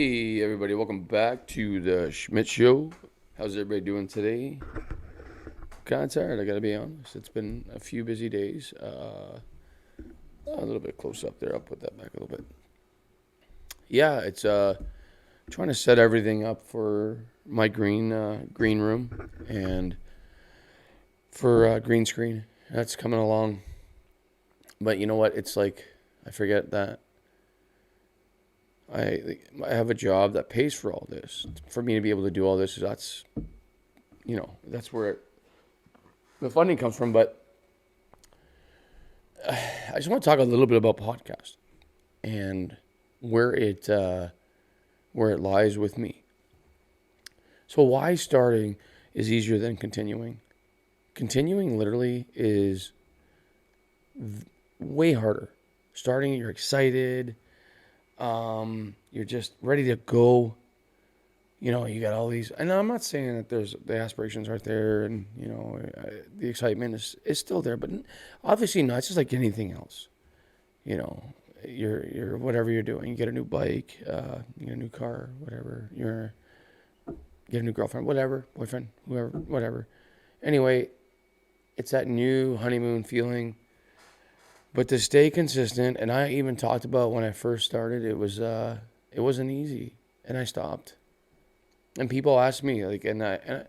Hey everybody, welcome back to the Schmidt Show. How's everybody doing today? Kind of tired, I gotta be honest. It's been a few busy days. A little bit close up there. I'll put that back a little bit. Yeah, it's trying to set everything up for my green room and for green screen. That's coming along. But you know what? It's like I forget that I have a job that pays for all this. For me to be able to do all this, that's where the funding comes from. But I just want to talk a little bit about podcast and where it lies with me. So why starting is easier than continuing. Continuing literally is way harder. Starting, you're excited. You're just ready to go. You got all these, and I'm not saying that the aspirations aren't there, and the excitement is still there, but obviously not. It's just like anything else. You're whatever you're doing. You get a new bike, you get a new car, whatever. Get a new girlfriend, whatever, boyfriend, whoever, whatever. Anyway, it's that new honeymoon feeling. But to stay consistent, and I even talked about when I first started, it wasn't easy, and I stopped. And people asked me like, and I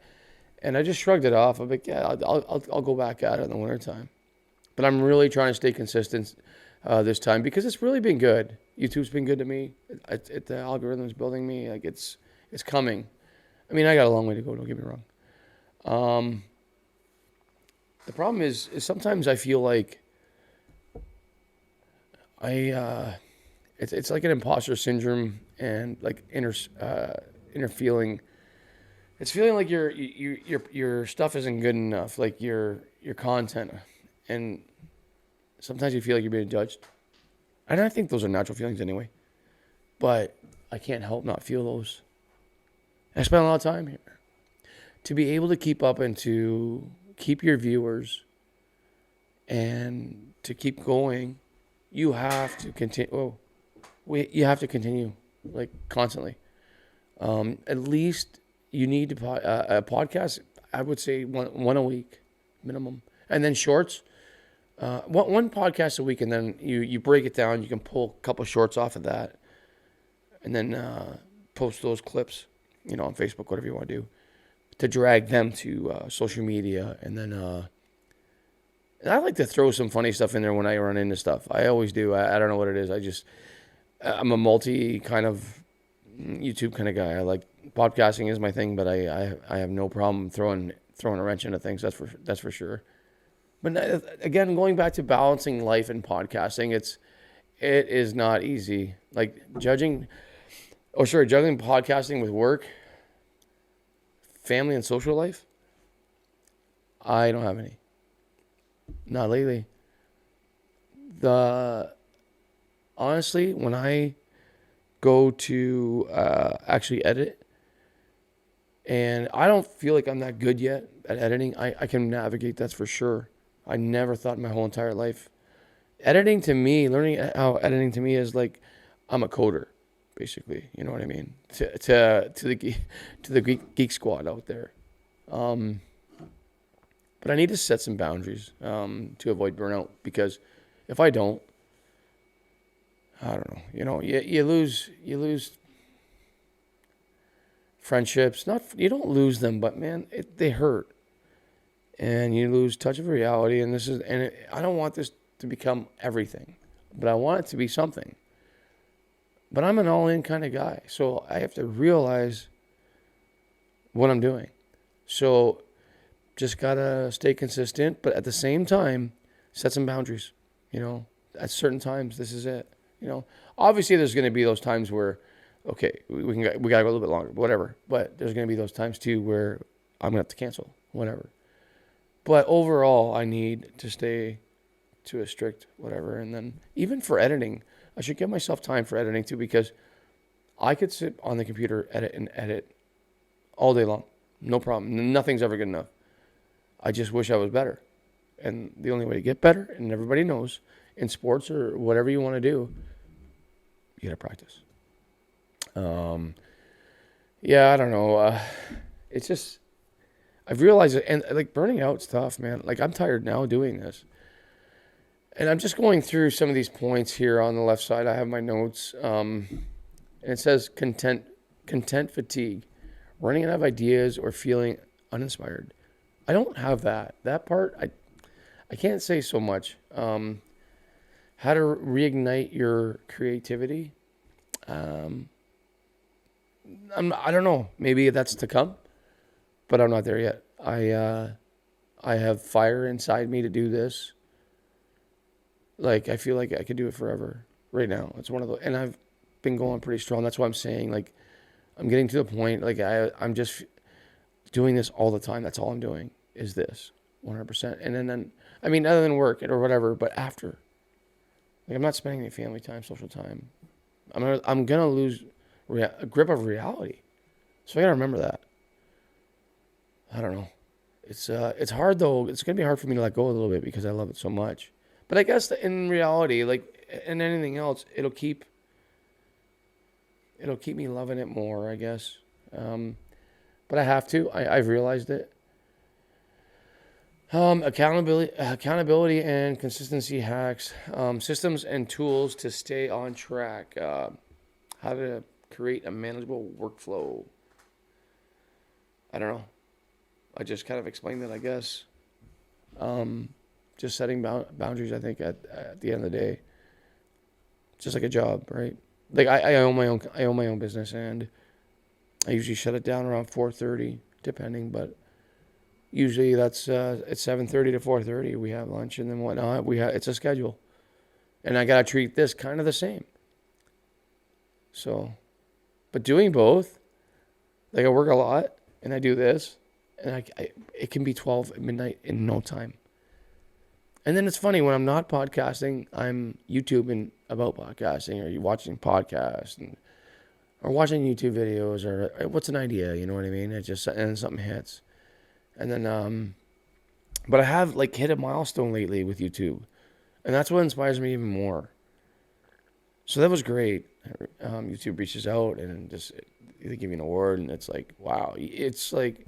just shrugged it off. I'm like, yeah, I'll go back at it in the wintertime. But I'm really trying to stay consistent this time because it's really been good. YouTube's been good to me. The algorithm's building me. Like it's coming. I mean, I got a long way to go. Don't get me wrong. The problem is sometimes I feel like it's like an imposter syndrome and like inner feeling. It's feeling like your stuff isn't good enough, like your content, and sometimes you feel like you're being judged. And I think those are natural feelings anyway, but I can't help not feel those. I spent a lot of time here to be able to keep up and to keep your viewers and to keep going. You have to continue. You have to continue, like constantly. At least you need to a podcast. I would say one a week minimum, and then shorts. One podcast a week, and then you break it down. You can pull a couple shorts off of that, and then post those clips, on Facebook, whatever you want to do, to drag them to social media, and then. And I like to throw some funny stuff in there when I run into stuff. I always do. I don't know what it is. I'm a multi kind of YouTube kind of guy. I like podcasting is my thing, but I have no problem throwing a wrench into things. That's for sure. But again, going back to balancing life and podcasting, it is not easy. Like juggling podcasting with work, family, and social life. I don't have any. Not lately. Honestly, when I go to actually edit, and I don't feel like I'm that good yet at editing, I can navigate, that's for sure. I never thought in my whole entire life. Learning how editing to me is like I'm a coder, basically. You know what I mean? To the geek squad out there. But I need to set some boundaries to avoid burnout, because if I don't, I don't know. You lose friendships. You don't lose them, but man, they hurt, and you lose touch of reality. And I don't want this to become everything, but I want it to be something. But I'm an all-in kind of guy, so I have to realize what I'm doing. So. Just gotta stay consistent, but at the same time, set some boundaries. At certain times, this is it. Obviously, there's going to be those times where, okay, we gotta go a little bit longer, whatever. But there's going to be those times too where I'm gonna have to cancel, whatever. But overall, I need to stay to a strict whatever. And then even for editing, I should give myself time for editing too, because I could sit on the computer, edit all day long, no problem. Nothing's ever good enough. I just wish I was better. And the only way to get better, and everybody knows, in sports or whatever you want to do, you got to practice. Um, yeah, I don't know. It's just I've realized it, and like burning out's tough, man. Like I'm tired now doing this, and I'm just going through some of these points here on the left side. I have my notes, and it says content fatigue, running out of ideas or feeling uninspired. I don't have that. That part, I can't say so much. How to reignite your creativity. Um, I don't know. Maybe that's to come, but I'm not there yet. I have fire inside me to do this. Like I feel like I could do it forever right now. It's one of the, and I've been going pretty strong. That's why I'm saying like I'm getting to the point. Like I'm just doing this all the time. That's all I'm doing is this 100%. And then I mean, other than work or whatever, but after, like I'm not spending any family time, social time. I'm gonna lose a grip of reality. So I gotta remember that. I don't know. It's hard though. It's gonna be hard for me to let go a little bit because I love it so much. But I guess in reality, like in anything else, it'll keep me loving it more. I guess. But I have to. I've realized it. Accountability and consistency hacks, systems and tools to stay on track. How to create a manageable workflow. I don't know. I just kind of explained it, I guess. Um, just setting boundaries. I think at the end of the day, just like a job, right? Like I own my own. I own my own business, and I usually shut it down around 4:30, depending. But usually that's it's 7:30 to 4:30. We have lunch and then whatnot. It's a schedule, and I gotta treat this kind of the same. So, but doing both, like I work a lot and I do this, and it can be 12 at midnight in no time. And then it's funny when I'm not podcasting, I'm YouTubing about podcasting or you watching podcasts or watching YouTube videos or what's an idea, you know what I mean? It just and then something hits. And then but I have like hit a milestone lately with YouTube. And that's what inspires me even more. So that was great. YouTube reaches out and just they give you an award and it's like, wow. It's like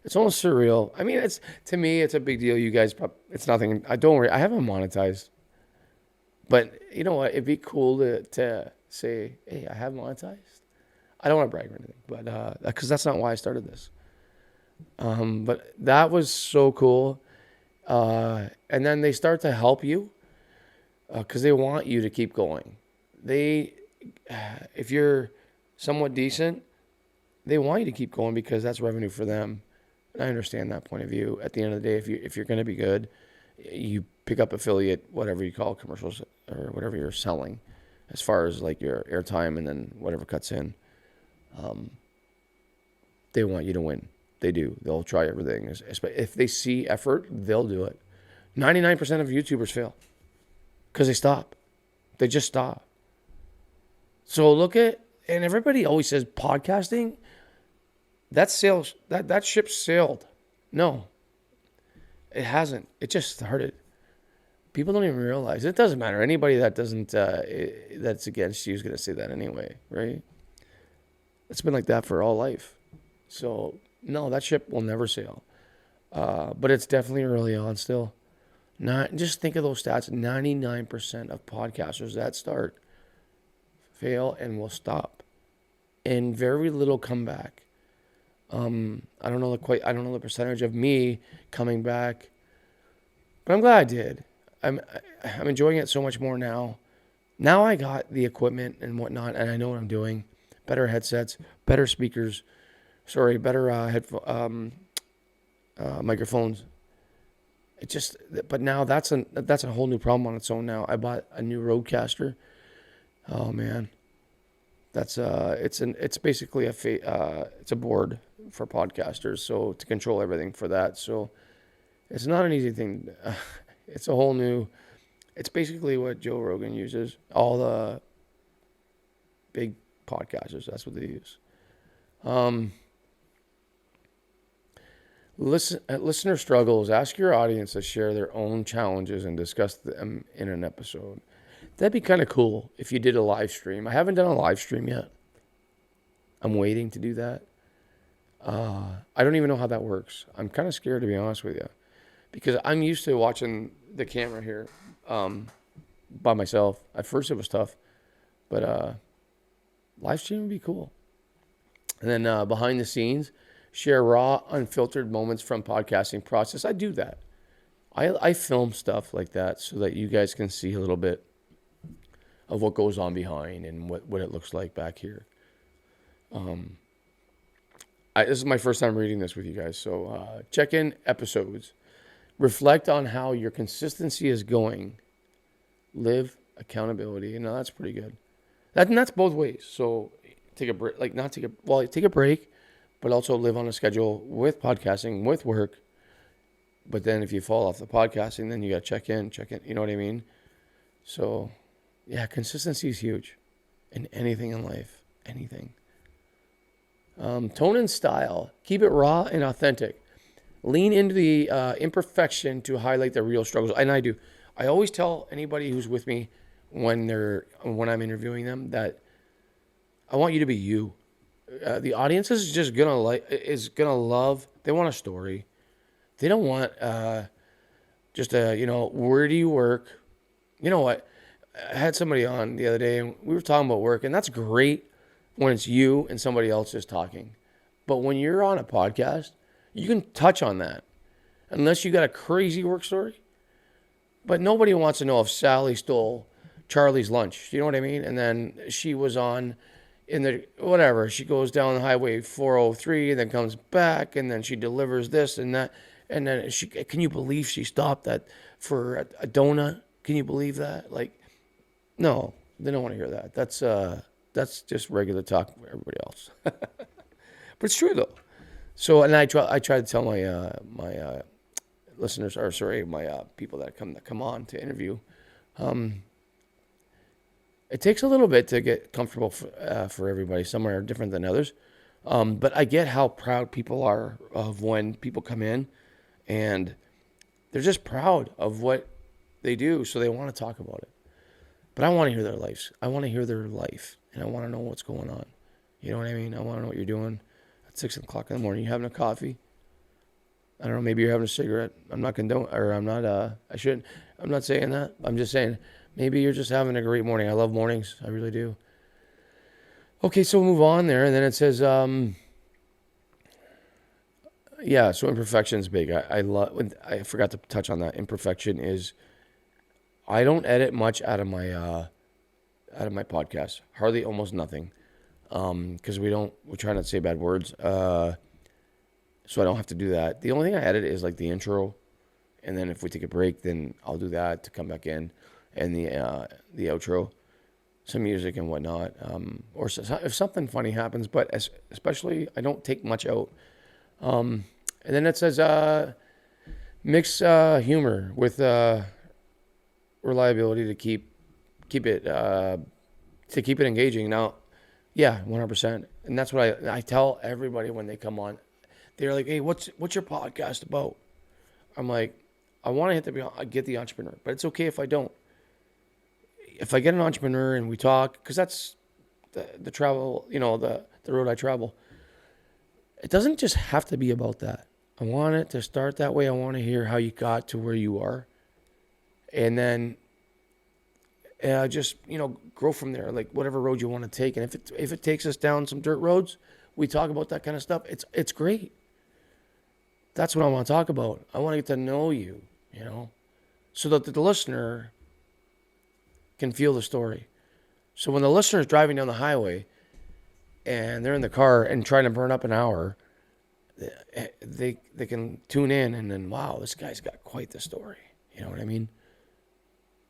it's almost surreal. I mean, it's to me, it's a big deal. You guys, it's nothing. I don't worry. I haven't monetized, but you know what? It'd be cool to say, hey, I have monetized. I don't want to brag or anything, but because that's not why I started this. But that was so cool. And then they start to help you because they want you to keep going. They, if you're somewhat decent, they want you to keep going because that's revenue for them. And I understand that point of view. At the end of the day, if you're going to be good, you pick up affiliate, whatever you call commercials or whatever you're selling, as far as like your airtime and then whatever cuts in. They want you to win. They do. They'll try everything. If they see effort, they'll do it. 99% of YouTubers fail because they stop. They just stop. So and everybody always says podcasting. That sales that ship sailed. No, it hasn't. It just started. People don't even realize it doesn't matter. Anybody that doesn't that's against you is gonna say that anyway, right? It's been like that for all life. So no, that ship will never sail. But it's definitely early on still. Not just think of those stats. 99% of podcasters that start fail and will stop, and very little comeback. I don't know the percentage of me coming back, but I'm glad I did. I'm enjoying it so much more now. Now I got the equipment and whatnot, and I know what I'm doing. Better headsets, better speakers. Sorry, better microphones. But now that's a whole new problem on its own. Now I bought a new Rodecaster. Oh man, it's basically it's a board for podcasters, so to control everything for that. So it's not an easy thing. It's a whole new. It's basically what Joe Rogan uses. All the big podcasters, that's what they use. Listener struggles. Ask your audience to share their own challenges and discuss them in an episode. That'd be kind of cool if you did a live stream. I haven't done a live stream yet. I'm waiting to do that. I don't even know how that works. I'm kind of scared, to be honest with you, because I'm used to watching the camera here by myself. At first, it was tough, but live stream would be cool. And then behind the scenes, share raw, unfiltered moments from podcasting process. I do that. I film stuff like that so that you guys can see a little bit of what goes on behind and what it looks like back here. This is my first time reading this with you guys, so check in episodes. Reflect on how your consistency is going. Live accountability. You know, that's pretty good. That's both ways. So take a break, take a break, but also live on a schedule with podcasting, with work. But then if you fall off the podcasting, then you got to check in. You know what I mean? So, yeah, consistency is huge in anything in life. Anything. Tone and style. Keep it raw and authentic. Lean into the imperfection to highlight the real struggles. And I do. I always tell anybody who's with me when I'm interviewing them that I want you to be you. The audience is just gonna love. They want a story. They don't want just where do you work? You know what? I had somebody on the other day and we were talking about work, and that's great when it's you and somebody else is talking. But when you're on a podcast, you can touch on that unless you got a crazy work story. But nobody wants to know if Sally stole Charlie's lunch. You know what I mean? And then she was on she goes down the highway 403 and then comes back and then she delivers this and that. And then can you believe she stopped that for a donut? Can you believe that? Like, no, they don't want to hear that. That's just regular talk for everybody else. But it's true though. So, and I try to tell my listeners, or sorry, my people that come on to interview. It takes a little bit to get comfortable for everybody. Some are different than others. But I get how proud people are of when people come in and they're just proud of what they do. So they want to talk about it. But I want to hear their lives. I want to hear their life. And I want to know what's going on. You know what I mean? I want to know what you're doing at 6 o'clock in the morning. You having a coffee? I don't know. Maybe you're having a cigarette. I'm not saying that. I'm just saying, maybe you're just having a great morning. I love mornings. I really do. Okay, so we'll move on there. And then it says, so imperfection is big. I forgot to touch on that. Imperfection is, I don't edit much out of my podcast. Hardly, almost nothing. Because we try not to say bad words. So I don't have to do that. The only thing I edit is like the intro. And then if we take a break, then I'll do that to come back in. And the outro, some music and whatnot, or if something funny happens. But especially, I don't take much out. And then it says mix humor with reliability to keep it engaging. Now, yeah, 100%. And that's what I tell everybody when they come on. They're like, "Hey, what's your podcast about?" I'm like, I want to get the entrepreneur, but it's okay if I don't. If I get an entrepreneur and we talk, because that's the travel, the road I travel. It doesn't just have to be about that. I want it to start that way. I want to hear how you got to where you are. And then just, grow from there, like whatever road you want to take. And if it takes us down some dirt roads, we talk about that kind of stuff. It's great. That's what I want to talk about. I want to get to know you, so that the listener can feel the story. So when the listener is driving down the highway and they're in the car and trying to burn up an hour, they can tune in and then, wow, this guy's got quite the story. You know what I mean?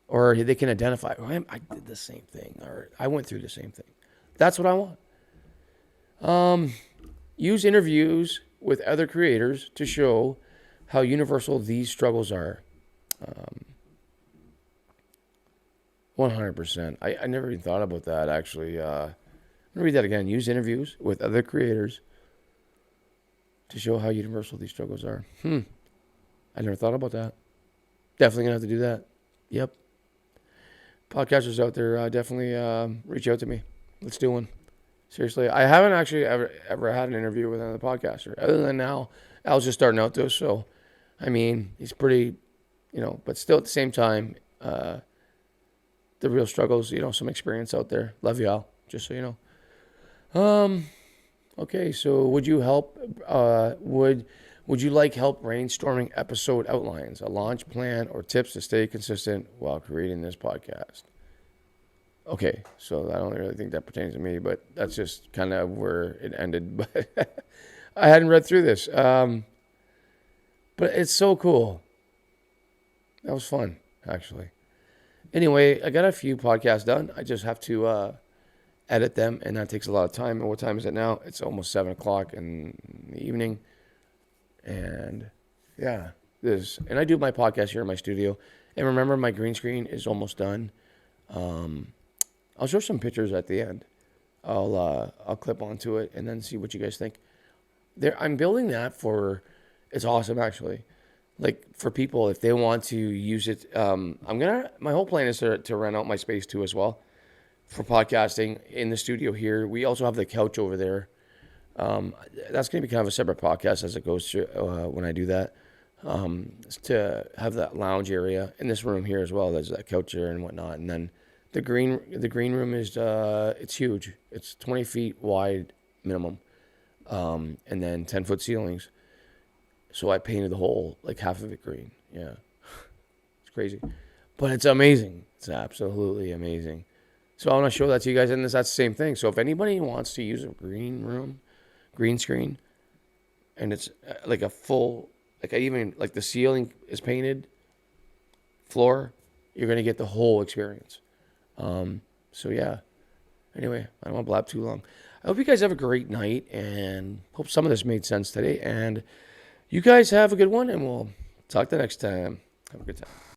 Or they can identify, I did the same thing, or I went through the same thing. That's what I want. Use interviews with other creators to show how universal these struggles are. 100%. I never even thought about that, actually. I'm going to read that again. Use interviews with other creators to show how universal these struggles are. I never thought about that. Definitely going to have to do that. Yep. Podcasters out there, definitely reach out to me. Let's do one. Seriously, I haven't actually ever had an interview with another podcaster other than now. Al's just starting out though, so I mean, he's pretty, but still at the same time, the real struggles, some experience out there. Love you, Al, just so you know. Okay, so would you help? Would you like help brainstorming episode outlines, a launch plan, or tips to stay consistent while creating this podcast? Okay, so I don't really think that pertains to me, but that's just kind of where it ended. But I hadn't read through this, but it's so cool. That was fun, actually. Anyway, I got a few podcasts done. I just have to edit them, and that takes a lot of time. And what time is it now? It's almost 7 o'clock in the evening. And yeah, and I do my podcast here in my studio. And remember, my green screen is almost done. I'll show some pictures at the end. I'll clip onto it and then see what you guys think. I'm building that it's awesome actually. Like for people, if they want to use it, my whole plan is to rent out my space too as well for podcasting in the studio here. We also have the couch over there. That's going to be kind of a separate podcast as it goes through when I do that. To have that lounge area in this room here as well. There's that couch there and whatnot. And then the green room is, it's huge. It's 20 feet wide minimum. And then 10-foot ceilings. So I painted the whole, like half of it green. Yeah. It's crazy. But it's amazing. It's absolutely amazing. So I want to show that to you guys. And that's the same thing. So if anybody wants to use a green screen, and it's like a full, like the ceiling is painted, floor, you're going to get the whole experience. So yeah. Anyway, I don't want to blab too long. I hope you guys have a great night and hope some of this made sense today. And you guys have a good one, and we'll talk the next time. Have a good time.